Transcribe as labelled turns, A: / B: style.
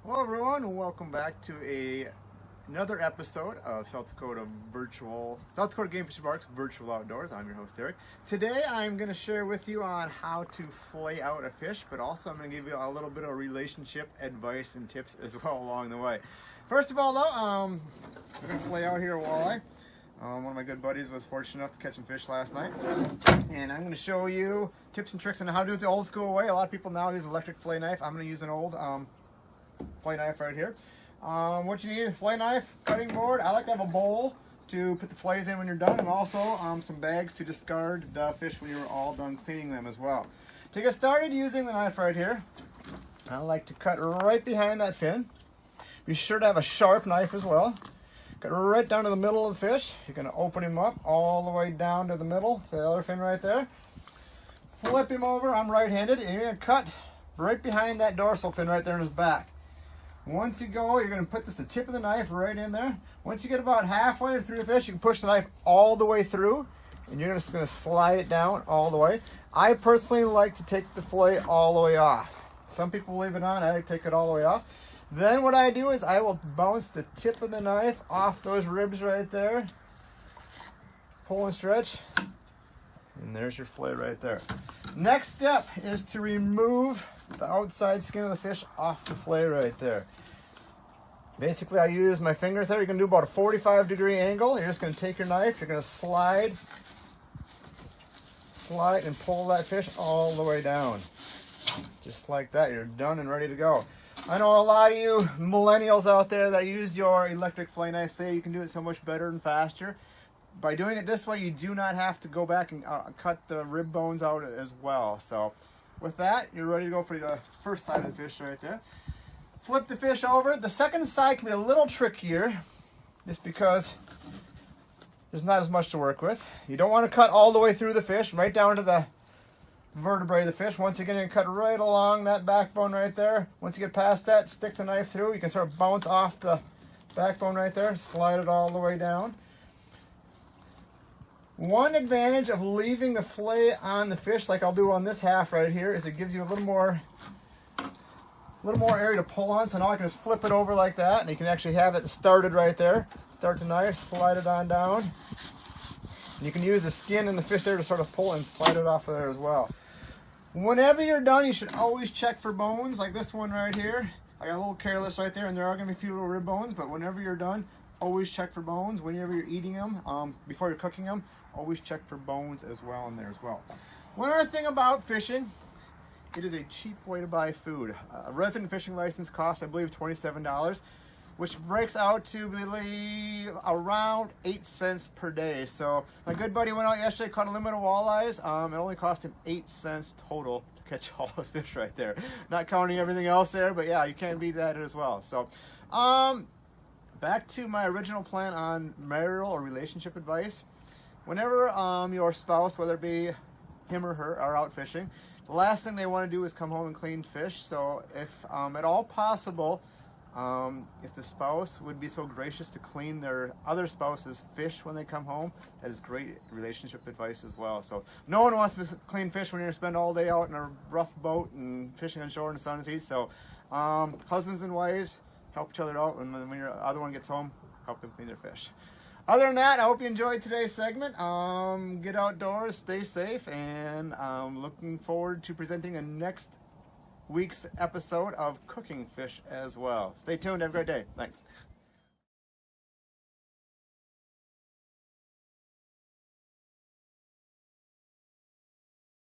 A: Hello everyone, and welcome back to another episode of South Dakota Game Fishing Parks Virtual Outdoors. I'm your host Eric. Today I'm going to share with you on how to flay out a fish, but also I'm going to give you a little bit of relationship advice and tips as well along the way. First of all though, I'm going to flay out here a walleye. One of my good buddies was fortunate enough to catch some fish last night, and I'm going to show you tips and tricks on how to do it the old school way. A lot of people now use an electric flay knife. I'm going to use an old flay knife right here. What you need: a flay knife, cutting board. I like to have a bowl to put the flays in when you're done, and also some bags to discard the fish when you're all done cleaning them as well. To get started using the knife right here, I like to cut right behind that fin. Be sure to have a sharp knife as well. Cut right down to the middle of the fish. You're going to open him up all the way down to the middle, the other fin right there. Flip him over. I'm right-handed, and you're going to cut right behind that dorsal fin right there in his back. Once you go, you're going to put the tip of the knife right in there. Once you get about halfway through the fish, you can push the knife all the way through, and you're just going to slide it down all the way. I personally like to take the fillet all the way off. Some people leave it on. I like to take it all the way off. Then what I do is I will bounce the tip of the knife off those ribs right there. Pull and stretch. And there's your fillet right there. Next step is to remove the outside skin of the fish off the fillet right there. Basically, I use my fingers there. You're going to do about a 45-degree angle. You're just going to take your knife. You're going to slide, and pull that fish all the way down. Just like that. You're done and ready to go. I know a lot of you millennials out there that use your electric fillet knife say you can do it so much better and faster. By doing it this way, you do not have to go back and cut the rib bones out as well. So with that, you're ready to go for the first side of the fish right there. Flip the fish over. The second side can be a little trickier just because there's not as much to work with. You don't want to cut all the way through the fish, right down to the vertebrae of the fish. Once again, you can cut right along that backbone right there. Once you get past that, stick the knife through. You can sort of bounce off the backbone right there, slide it all the way down. One advantage of leaving the fillet on the fish, like I'll do on this half right here, is it gives you a little more area to pull on. So now I can just flip it over like that, and you can actually have it started right there. Start the knife, slide it on down. And you can use the skin and the fish there to sort of pull and slide it off of there as well. Whenever you're done, you should always check for bones, like this one right here. I got a little careless right there, and there are going to be a few little rib bones, but whenever you're done, always check for bones. Whenever you're eating them, before you're cooking them, always check for bones as well in there as well. One other thing about fishing, it is a cheap way to buy food. A resident fishing license costs, I believe, $27, which breaks out to really around 8 cents per day. So my good buddy went out yesterday, caught a limit of walleyes. It only cost him 8 cents total to catch all those fish right there. Not counting everything else there, but yeah, you can't beat that as well. So back to my original plan on marital or relationship advice. Whenever your spouse, whether it be him or her, are out fishing, the last thing they want to do is come home and clean fish. So if at all possible, if the spouse would be so gracious to clean their other spouse's fish when they come home, that is great relationship advice as well. So no one wants to clean fish when you're going to spend all day out in a rough boat and fishing on shore in the sun and heat. So husbands and wives, help each other out, and when your other one gets home, help them clean their fish. Other than that, I hope you enjoyed today's segment. Get outdoors, stay safe, and I'm looking forward to presenting a next week's episode of Cooking Fish as well. Stay tuned. Have a great day. Thanks.